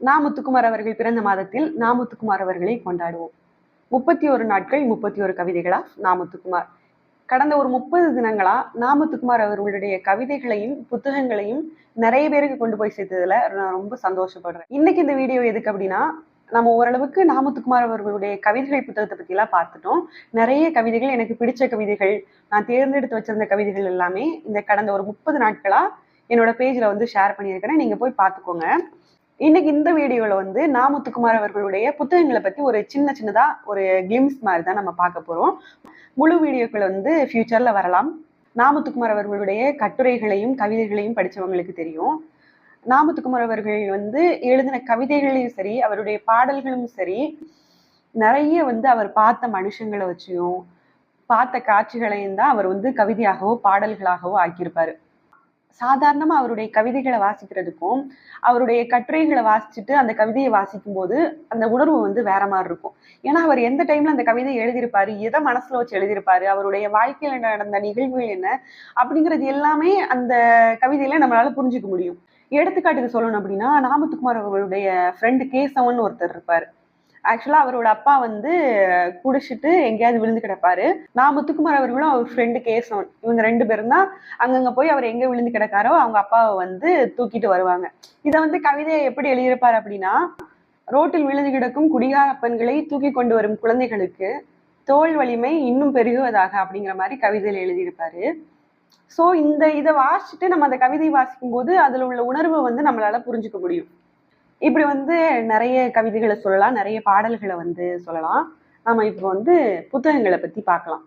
நா. முத்துக்குமார் அவர்கள் பிறந்த மாதத்தில் நா. முத்துக்குமார் அவர்களை கொண்டாடுவோம். 31 நாட்கள் 31 கவிதைகளா நா. முத்துக்குமார். கடந்த ஒரு 30 தினங்களா நா. முத்துக்குமார் அவர்களுடைய கவிதைகளையும் புத்தகங்களையும் நிறைய பேருக்கு கொண்டு போய் சேர்த்ததுல நான் ரொம்ப சந்தோஷப்படுறேன். இன்னைக்கு இந்த வீடியோ எதுக்கு அப்படின்னா, நம்ம ஓரளவுக்கு நா. முத்துக்குமார் அவர்களுடைய கவிதைகள் புத்தகத்தை பத்தி எல்லாம் பார்த்துட்டோம். நிறைய கவிதைகள், எனக்கு பிடிச்ச கவிதைகள், நான் தேர்ந்தெடுத்து வச்சிருந்த கவிதைகள் எல்லாமே இந்த கடந்த ஒரு 30 நாட்களா என்னோட பேஜ்ல வந்து ஷேர் பண்ணியிருக்கிறேன். நீங்க போய் பார்த்துக்கோங்க. இன்னைக்கு இந்த வீடியோல வந்து நா. முத்துக்குமார் அவர்களுடைய புத்தகங்களை பத்தி ஒரு சின்னதா ஒரு கிளிம்ஸ் மாதிரி தான் நம்ம பார்க்க போறோம். முழு வீடியோக்கள் வந்து ஃபியூச்சர்ல வரலாம். நா. முத்துக்குமார் அவர்களுடைய கட்டுரைகளையும் கவிதைகளையும் படிச்சவங்களுக்கு தெரியும். நா. முத்துக்குமார் அவர்கள் வந்து எழுதின கவிதைகளையும் சரி, அவருடைய பாடல்களும் சரி, நிறைய வந்து அவர் பார்த்த மனுஷங்களை வச்சியும் பார்த்த காட்சிகளையும் தான் அவர் வந்து கவிதையாகவோ பாடல்களாகவோ ஆக்கியிருப்பாரு. சாதாரணமா அவருடைய கவிதைகளை வாசிக்கிறதுக்கும் அவருடைய கட்டுரைகளை வாசிச்சுட்டு அந்த கவிதையை வாசிக்கும் போது அந்த உணர்வு வந்து வேற மாதிரி இருக்கும். ஏன்னா அவர் எந்த டைம்ல அந்த கவிதையை எழுதியிருப்பாரு, எதை மனசுல வச்சு எழுதியிருப்பாரு, அவருடைய வாழ்க்கையில நடந்த நிகழ்வுகள் என்ன அப்படிங்கிறது எல்லாமே அந்த கவிதையில நம்மளால புரிஞ்சுக்க முடியும். எடுத்துக்காட்டுக்கு சொல்லணும் அப்படின்னா, நா. முத்துக்குமார் அவர்களுடைய ஃப்ரெண்டு கேசவன் ஒருத்தர் இருப்பாரு. ஆக்சுவலா அவரோட அப்பா வந்து குடிச்சிட்டு எங்கேயாவது விழுந்து கிடப்பாரு. நா. முத்துக்குமார் அவர்களும் அவர் ஃப்ரெண்டு கேசவன், இவங்க 2 பேரும் தான் அங்கங்க போய் அவர் எங்க விழுந்து கிடக்காரோ அவங்க அப்பாவை வந்து தூக்கிட்டு வருவாங்க. இதை வந்து கவிதையை எப்படி எழுதியிருப்பாரு அப்படின்னா, ரோட்டில் விழுந்து கிடக்கும் குடிகார பெண்களை தூக்கி கொண்டு வரும் குழந்தைகளுக்கு தோல் வலிமை இன்னும் பெருகுவதாக அப்படிங்கிற மாதிரி கவிதையில எழுதியிருப்பாரு. சோ இதை வாசிச்சுட்டு நம்ம அந்த கவிதையை வாசிக்கும் போது அதுல உள்ள உணர்வை வந்து நம்மளால புரிஞ்சுக்க முடியும். இப்படி வந்து நிறைய கவிதைகளை சொல்லலாம், நிறைய பாடல்களை வந்து சொல்லலாம். நம்ம இப்போ வந்து புத்தகங்களை பத்தி பார்க்கலாம்.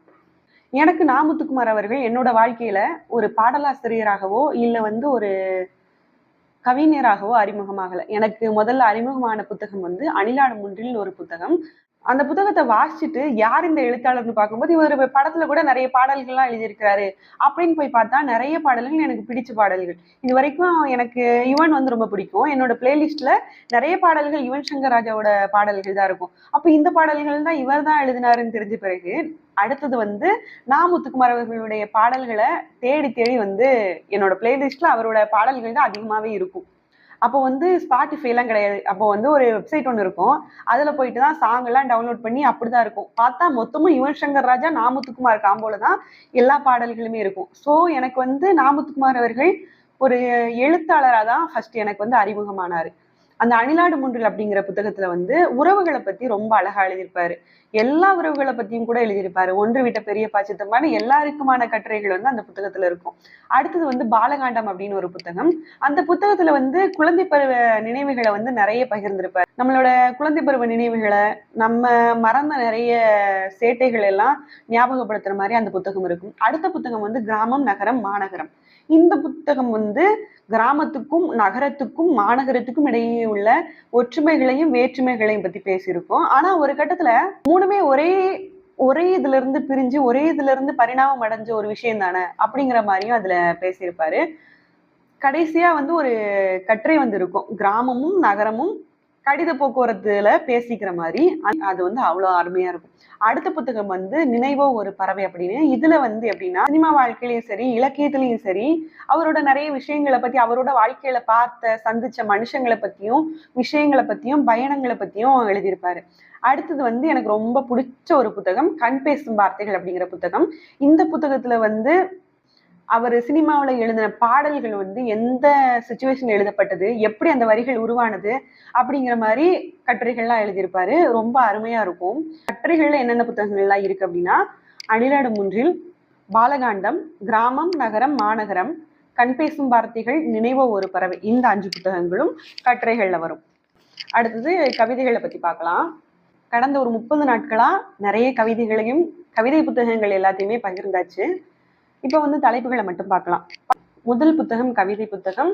எனக்கு நா. முத்துக்குமார் அவர்கள் என்னோட வாழ்க்கையில ஒரு பாடலாசிரியராகவோ இல்ல வந்து ஒரு கவிஞராகவோ அறிமுகமாகல. எனக்கு முதல்ல அறிமுகமான புத்தகம் வந்து அணிலாடும் ஒன்றில் ஒரு புத்தகம். அந்த புத்தகத்தை வாசிச்சுட்டு யார் இந்த எழுத்தாளர்னு பார்க்கும்போது இவர் படத்துல கூட நிறைய பாடல்கள்லாம் எழுதியிருக்கிறாரு அப்படின்னு போய் பார்த்தா நிறைய பாடல்கள் எனக்கு பிடிச்ச பாடல்கள். இது வரைக்கும் எனக்கு யுவன் வந்து ரொம்ப பிடிக்கும். என்னோட பிளேலிஸ்ட்ல நிறைய பாடல்கள் யுவன் சங்கர் ராஜாவோட பாடல்கள் தான் இருக்கும். அப்ப இந்த பாடல்கள் தான் இவர் தான் எழுதினாருன்னு தெரிஞ்ச பிறகு அடுத்தது வந்து நா. முத்துக்குமார் அவர்களுடைய பாடல்களை தேடி தேடி வந்து என்னோட பிளேலிஸ்ட்ல அவரோட பாடல்கள் தான் அதிகமாவே இருக்கும். அப்போ வந்து ஸ்பாட்டிஃபை எல்லாம் கிடையாது. அப்போ வந்து ஒரு வெப்சைட் ஒன்று இருக்கும். அதுல போயிட்டு தான் சாங் எல்லாம் டவுன்லோட் பண்ணி அப்படிதான் இருக்கும். பார்த்தா மொத்தமும் யுவன் சங்கர் ராஜா, நா. முத்துக்குமார் காம்போல தான் எல்லா பாடல்களுமே இருக்கும். ஸோ எனக்கு வந்து நா. முத்துக்குமார் அவர்கள் ஒரு எழுத்தாளராக தான் ஃபர்ஸ்ட் எனக்கு வந்து அறிமுகமானாரு. அந்த அணிலாடும் ஒன்றில் அப்படிங்கிற புத்தகத்துல வந்து உறவுகளை பத்தி ரொம்ப அழகா எழுதியிருப்பாரு. எல்லா உறவுகளை பத்தியும் கூட எழுதியிருப்பாரு. ஒன்று விட்ட பெரியப்பா சித்தப்பான்னு எல்லாருக்குமான கட்டுரைகள் வந்து அந்த புத்தகத்துல இருக்கும். அடுத்தது வந்து பாலகாண்டம் அப்படின்னு ஒரு புத்தகம். அந்த புத்தகத்துல வந்து குழந்தை பருவ நினைவுகளை வந்து நிறைய பகிர்ந்திருப்பாரு. நம்மளோட குழந்தை பருவ நினைவுகளை, நம்ம மறந்த நிறைய சேட்டைகள் எல்லாம் ஞாபகப்படுத்துற மாதிரி அந்த புத்தகம் இருக்கும். அடுத்த புத்தகம் வந்து கிராமம், நகரம், மாநகரம். இந்த புத்தகம் வந்து கிராமத்துக்கும் நகரத்துக்கும் மாநகரத்துக்கும் இடையே உள்ள ஒற்றுமைகளையும் வேற்றுமைகளையும் பத்தி பேசியிருக்கோம். ஆனா ஒரு கட்டத்துல மூணுமே ஒரே ஒரே இதுல இருந்து பிரிஞ்சு ஒரே இதுல இருந்து பரிணாமம் அடைஞ்ச ஒரு விஷயம் தானே அப்படிங்கிற மாதிரியும் அதுல பேசியிருப்பாரு. கடைசியா வந்து ஒரு கட்டுரை வந்து இருக்கும், கிராமமும் நகரமும் கடித போக்குவரத்துல பேசிக்கிற மாதிரி. அது வந்து அவ்வளவு அருமையா இருக்கும். அடுத்த புத்தகம் வந்து நினைவோ ஒரு பறவை அப்படின்னு. இதுல வந்து எப்படின்னா சினிமா வாழ்க்கையிலயும் சரி இலக்கியத்திலயும் சரி அவரோட நிறைய விஷயங்களை பத்தி, அவரோட வாழ்க்கையில பார்த்த சந்திச்ச மனுஷங்களை பத்தியும் விஷயங்களை பத்தியும் பயணங்களை பத்தியும் எழுதியிருப்பாரு. அடுத்தது வந்து எனக்கு ரொம்ப பிடிச்ச ஒரு புத்தகம் கண் பேசும் வார்த்தைகள் அப்படிங்கிற புத்தகம். இந்த புத்தகத்துல வந்து அவர் சினிமாவில் எழுதின பாடல்கள் வந்து எந்த சுச்சுவேஷன் எழுதப்பட்டது, எப்படி அந்த வரிகள் உருவானது அப்படிங்கிற மாதிரி கட்டுரைகள்லாம் எழுதியிருப்பாரு. ரொம்ப அருமையா இருக்கும். கட்டுரைகள்ல என்னென்ன புத்தகங்கள்லாம் இருக்கு அப்படின்னா, அணிலாடும் ஒன்றில், பாலகாண்டம், கிராமம், நகரம், மாநகரம், கண் பேசும் வார்த்தைகள், நினைவோ ஒரு பறவை, இந்த 5 புத்தகங்களும் கட்டுரைகள்ல வரும். அடுத்தது கவிதைகளை பத்தி பார்க்கலாம். கடந்த ஒரு 30 நாட்களா நிறைய கவிதைகளையும் கவிதை புத்தகங்கள் எல்லாத்தையுமே பகிர்ந்தாச்சு. இப்ப வந்து தலைப்புகளை மட்டும் பார்க்கலாம். முதல் புத்தகம் கவிதை புத்தகம்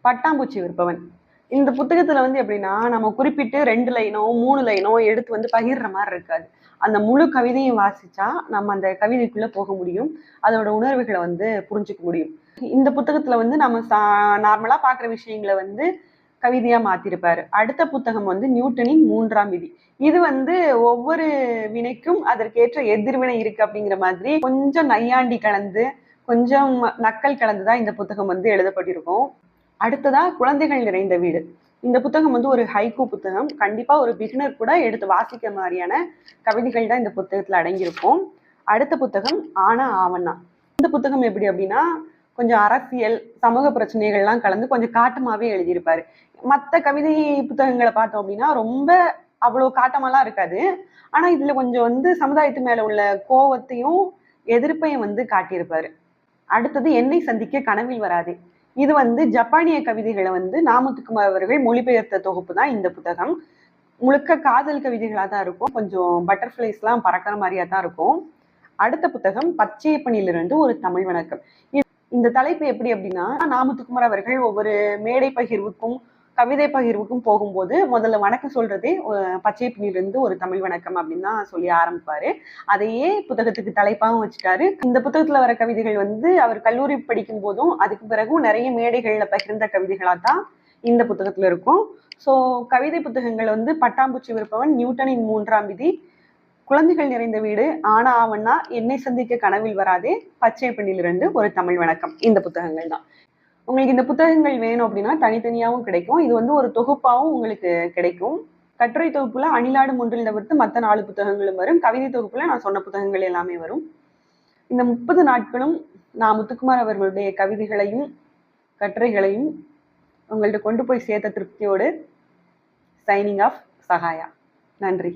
பட்டாம்பூச்சி விற்பவன். இந்த புத்தகத்துல வந்து எப்படின்னா நம்ம குறிப்பிட்டு 2 லைனோ 3 லைனோ எடுத்து வந்து பகிர்ற மாதிரி இருக்காது. அந்த முழு கவிதையும் வாசிச்சா நம்ம அந்த கவிதைக்குள்ள போக முடியும், அதோட உணர்வுகளை வந்து புரிஞ்சுக்க முடியும். இந்த புத்தகத்துல வந்து நம்ம நார்மலா பாக்குற விஷயங்களை வந்து கவிதையா மாத்திருப்பாரு. அடுத்த புத்தகம் வந்து நியூட்டனின் 3ஆம் விதி. இது வந்து ஒவ்வொரு வினைக்கும் அதற்கேற்ற எதிர்வினை இருக்கு அப்படிங்கிற மாதிரி கொஞ்சம் நையாண்டி கலந்து கொஞ்சம் நக்கல் கலந்துதான் இந்த புத்தகம் வந்து எழுதப்பட்டிருக்கும். அடுத்ததா குழந்தைகள் நிறைந்த வீடு. இந்த புத்தகம் வந்து ஒரு ஹைக்கூ புத்தகம். கண்டிப்பா ஒரு பிகினர் கூட எடுத்து வாசிக்கிற மாதிரியான கவிதைகள் தான் இந்த புத்தகத்துல அடங்கியிருக்கும். அடுத்த புத்தகம் ஆனா ஆவண்ணா. இந்த புத்தகம் எப்படி அப்படின்னா கொஞ்சம் அரசியல், சமூக பிரச்சனைகள்லாம் கலந்து கொஞ்சம் காட்டமாவே எழுதியிருப்பாரு. மத்த கவிதை புத்தகங்கள பார்த்தோம் அப்படின்னா, ரொம்ப அவ்வளோ காட்டமாலாம் இருக்காது. ஆனா இதுல கொஞ்சம் வந்து சமுதாயத்து மேல உள்ள கோவத்தையும், எதிர்ப்பையும் வந்து காட்டியிருப்பாரு. அடுத்தது என்னை சந்திக்க கனவில் வராதே. இது வந்து ஜப்பானிய கவிதைகள வந்து நாமுத்துக்குமார் அவர்கள் மொழிபெயர்த்த தொகுப்பு தான் இந்த புத்தகம். முழுக்க காதல் கவிதைகளா தான் இருக்கும். கொஞ்சம் பட்டர்ஃப்ளைஸ்லாம் பறக்கிற மாரியா தான் இருக்கும். அடுத்த புத்தகம் பச்சையப்பனிலிருந்து ஒரு தமிழ் வணக்கம். இந்த தலைப்பு எப்படி அப்படின்னா, நாமுத்துக்குமார் அவர்கள் ஒவ்வொரு மேடை பகிர்வுக்கும், கவிதை பகிர்வுக்கும் போகும்போது முதல்ல வணக்கம் சொல்றதே பச்சையப்பனிலிருந்து ஒரு தமிழ் வணக்கம் அப்படின்னு தான் சொல்லி ஆரம்பிப்பாரு. அதையே புத்தகத்துக்கு தலைப்பாகவும் வச்சுட்டாரு. இந்த புத்தகத்துல வர கவிதைகள் வந்து அவர் கல்லூரி படிக்கும் போதும், அதுக்கு பிறகும் நிறைய மேடைகள்ல பகிர்ந்த கவிதைகளா தான் இந்த புத்தகத்துல இருக்கும். ஸோ கவிதை புத்தகங்கள் வந்து பட்டாம்பூச்சி விருப்பவன், நியூட்டனின் 3ஆம் விதி, குழந்தைகள் நிறைந்த வீடு, ஆனா ஆவண்ணா, என்னை சந்திக்க கனவில் வராதே, பச்சை பெண்ணிலிருந்து ஒரு தமிழ் வணக்கம். இந்த புத்தகங்கள் தான். உங்களுக்கு இந்த புத்தகங்கள் வேணும் அப்படின்னா தனித்தனியாவும் கிடைக்கும். இது வந்து ஒரு தொகுப்பாவும் உங்களுக்கு கிடைக்கும். கட்டுரை தொகுப்புல அணிலாடு முன்றில் தவிர்த்து மற்ற 4 புத்தகங்களும் வரும். கவிதை தொகுப்புல நான் சொன்ன புத்தகங்கள் எல்லாமே வரும். இந்த 30 நாட்களும் நான் முத்துக்குமார் அவர்களுடைய கவிதைகளையும், கட்டுரைகளையும் உங்கள்ட்ட கொண்டு போய் சேர்த்த திருப்தியோடு சைனிங் ஆஃப் சகாயா. நன்றி.